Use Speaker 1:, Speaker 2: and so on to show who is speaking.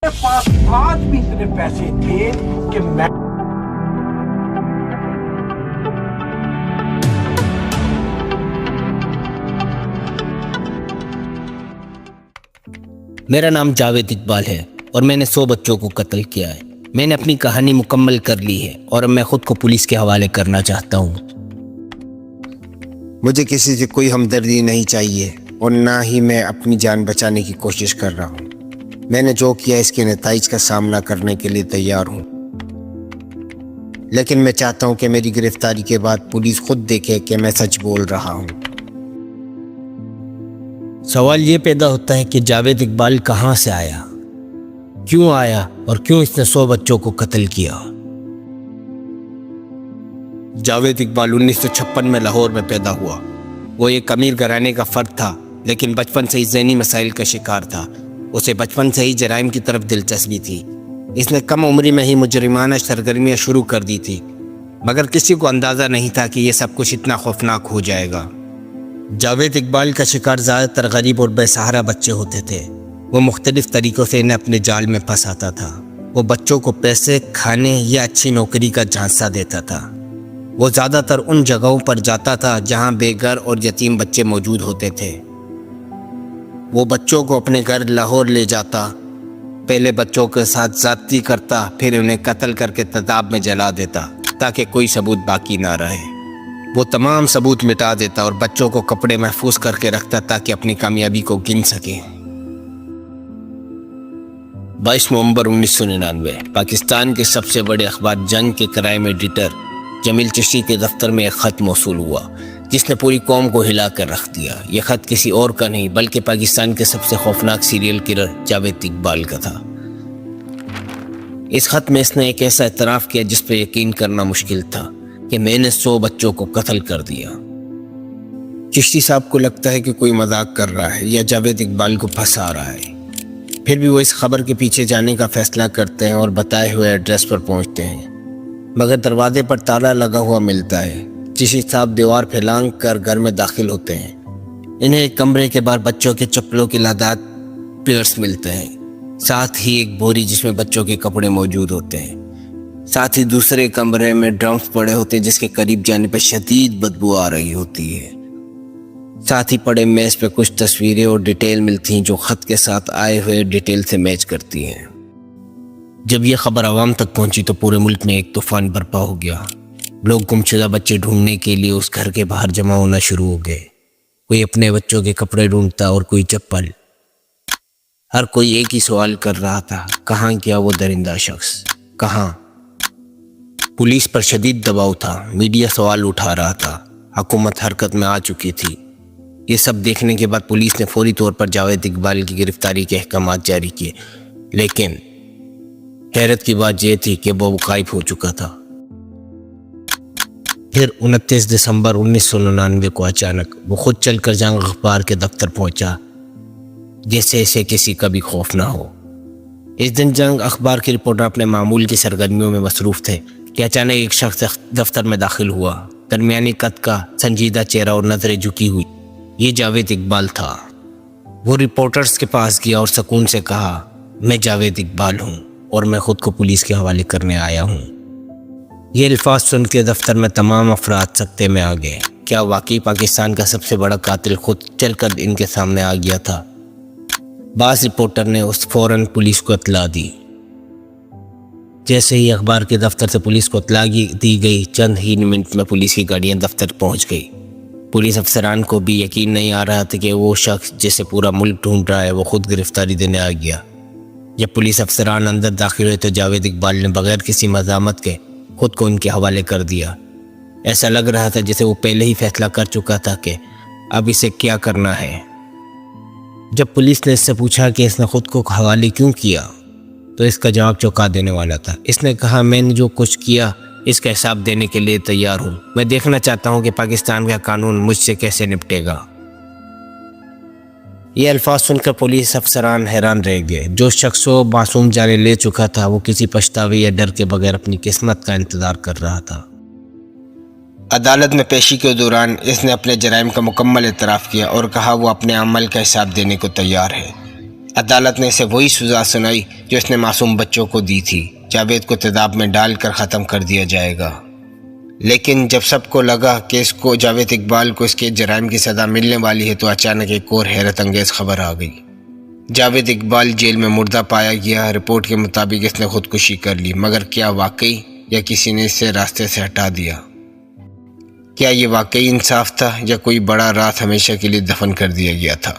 Speaker 1: میرے پاس آج بھی اتنے پیسے تھے کہ میں
Speaker 2: میرا نام جاوید اقبال ہے اور میں نے 100 بچوں کو قتل کیا ہے۔ میں نے اپنی کہانی مکمل کر لی ہے اور اب میں خود کو پولیس کے حوالے کرنا چاہتا ہوں۔
Speaker 3: مجھے کسی سے کوئی ہمدردی نہیں چاہیے اور نہ ہی میں اپنی جان بچانے کی کوشش کر رہا ہوں۔ میں نے جو کیا اس کے نتائج کا سامنا کرنے کے لیے تیار ہوں، لیکن میں چاہتا ہوں کہ میری گرفتاری کے بعد پولیس خود دیکھے کہ میں سچ بول رہا ہوں۔
Speaker 2: سوال یہ پیدا ہوتا ہے کہ جاوید اقبال کہاں سے آیا، کیوں آیا اور کیوں اس نے 100 بچوں کو قتل کیا؟ جاوید اقبال 1956 میں لاہور میں پیدا ہوا۔ وہ ایک امیر گھرانے کا فرد تھا، لیکن بچپن سے ہی ذہنی مسائل کا شکار تھا۔ اسے بچپن سے ہی جرائم کی طرف دلچسپی تھی۔ اس نے کم عمری میں ہی مجرمانہ سرگرمیاں شروع کر دی تھی، مگر کسی کو اندازہ نہیں تھا کہ یہ سب کچھ اتنا خوفناک ہو جائے گا۔ جاوید اقبال کا شکار زیادہ تر غریب اور بے سہارا بچے ہوتے تھے۔ وہ مختلف طریقوں سے انہیں اپنے جال میں پھنساتا تھا۔ وہ بچوں کو پیسے، کھانے یا اچھی نوکری کا جھانسا دیتا تھا۔ وہ زیادہ تر ان جگہوں پر جاتا تھا جہاں بے گھر اور یتیم بچے موجود ہوتے تھے۔ وہ بچوں کو اپنے گھر لاہور لے جاتا، پہلے بچوں کے ساتھ زیادتی کرتا، پھر انہیں قتل کر کے تتاب میں جلا دیتا تاکہ کوئی ثبوت باقی نہ رہے۔ وہ تمام ثبوت مٹا دیتا اور بچوں کو کپڑے محفوظ کر کے رکھتا تاکہ اپنی کامیابی کو گن سکے۔ 22 نومبر 1999 پاکستان کے سب سے بڑے اخبار جنگ کے کرائم ایڈیٹر جمیل چشتی کے دفتر میں ایک خط موصول ہوا جس نے پوری قوم کو ہلا کر رکھ دیا۔ یہ خط کسی اور کا نہیں بلکہ پاکستان کے سب سے خوفناک سیریل کلر جاوید اقبال کا تھا۔ اس خط میں اس نے ایک ایسا اعتراف کیا جس پہ یقین کرنا مشکل تھا کہ میں نے 100 بچوں کو قتل کر دیا۔ چشتی صاحب کو لگتا ہے کہ کوئی مذاق کر رہا ہے یا جاوید اقبال کو پھنسا رہا ہے، پھر بھی وہ اس خبر کے پیچھے جانے کا فیصلہ کرتے ہیں اور بتائے ہوئے ایڈریس پر پہنچتے ہیں، مگر دروازے پر تالا لگا ہوا ملتا ہے۔ چشتی صاحب دیوار پھیلانگ کر گھر میں داخل ہوتے ہیں۔ انہیں ایک کمرے کے باہر بچوں کے چپلوں کی لادات پیئرس ملتے ہیں، ساتھ ہی ایک بوری جس میں بچوں کے کپڑے موجود ہوتے ہیں۔ ساتھ ہی دوسرے کمرے میں ڈرمز پڑے ہوتے ہیں جس کے قریب جانے پر شدید بدبو آ رہی ہوتی ہے۔ ساتھ ہی پڑے میز پہ کچھ تصویریں اور ڈیٹیل ملتی ہیں جو خط کے ساتھ آئے ہوئے ڈیٹیل سے میچ کرتی ہیں۔ جب یہ خبر عوام تک پہنچی تو پورے ملک میں ایک طوفان برپا ہو گیا۔ لوگ گمشدہ بچے ڈھونڈنے کے لیے اس گھر کے باہر جمع ہونا شروع ہو گئے۔ کوئی اپنے بچوں کے کپڑے ڈھونڈتا اور کوئی چپل۔ ہر کوئی ایک ہی سوال کر رہا تھا، کہاں گیا وہ درندہ شخص، کہاں؟ پولیس پر شدید دباؤ تھا، میڈیا سوال اٹھا رہا تھا، حکومت حرکت میں آ چکی تھی۔ یہ سب دیکھنے کے بعد پولیس نے فوری طور پر جاوید اقبال کی گرفتاری کے احکامات جاری کیے، لیکن حیرت کی بات یہ تھی کہ وہ غائب ہو چکا تھا۔ پھر 29 دسمبر 1999 کو اچانک وہ خود چل کر جنگ اخبار کے دفتر پہنچا، جیسے اسے کسی کا بھی خوف نہ ہو۔ اس دن جنگ اخبار کے رپورٹر اپنے معمول کی سرگرمیوں میں مصروف تھے کہ اچانک ایک شخص دفتر میں داخل ہوا، درمیانی قد کا، سنجیدہ چہرہ اور نظریں جھکی ہوئی۔ یہ جاوید اقبال تھا۔ وہ رپورٹرز کے پاس گیا اور سکون سے کہا، میں جاوید اقبال ہوں اور میں خود کو پولیس کے حوالے کرنے آیا ہوں۔ یہ الفاظ سن کے دفتر میں تمام افراد سکتے میں آ گئے۔ کیا واقعی پاکستان کا سب سے بڑا قاتل خود چل کر ان کے سامنے آ گیا تھا؟ بعض رپورٹر نے فوراً پولیس کو اطلاع دی۔ جیسے ہی اخبار کے دفتر سے پولیس کو اطلاع دی گئی، چند ہی منٹ میں پولیس کی گاڑیاں دفتر پہنچ گئی۔ پولیس افسران کو بھی یقین نہیں آ رہا تھا کہ وہ شخص جسے پورا ملک ڈھونڈ رہا ہے وہ خود گرفتاری دینے آ گیا۔ جب پولیس افسران اندر داخل ہوئے تو جاوید اقبال نے بغیر کسی مزاحمت کے خود کو ان کے حوالے کر دیا۔ ایسا لگ رہا تھا جیسے وہ پہلے ہی فیصلہ کر چکا تھا کہ اب اسے کیا کرنا ہے۔ جب پولیس نے اس سے پوچھا کہ اس نے خود کو حوالے کیوں کیا تو اس کا جواب چونکا دینے والا تھا۔ اس نے کہا، میں نے جو کچھ کیا اس کا حساب دینے کے لیے تیار ہوں۔ میں دیکھنا چاہتا ہوں کہ پاکستان کا قانون مجھ سے کیسے نپٹے گا۔ یہ الفاظ سن کر پولیس افسران حیران رہ گئے۔ جو شخص وہ معصوم جانیں لے چکا تھا وہ کسی پچھتاوے یا ڈر کے بغیر اپنی قسمت کا انتظار کر رہا تھا۔ عدالت میں پیشی کے دوران اس نے اپنے جرائم کا مکمل اعتراف کیا اور کہا وہ اپنے عمل کا حساب دینے کو تیار ہے۔ عدالت نے اسے وہی سزا سنائی جو اس نے معصوم بچوں کو دی تھی، جاوید کو تیزاب میں ڈال کر ختم کر دیا جائے گا۔ لیکن جب سب کو لگا کہ اس کو جاوید اقبال کو اس کے جرائم کی سزا ملنے والی ہے تو اچانک ایک اور حیرت انگیز خبر آ گئی۔ جاوید اقبال جیل میں مردہ پایا گیا۔ رپورٹ کے مطابق اس نے خودکشی کر لی، مگر کیا واقعی یا کسی نے اسے راستے سے ہٹا دیا؟ کیا یہ واقعی انصاف تھا یا کوئی بڑا راز ہمیشہ کے لیے دفن کر دیا گیا تھا؟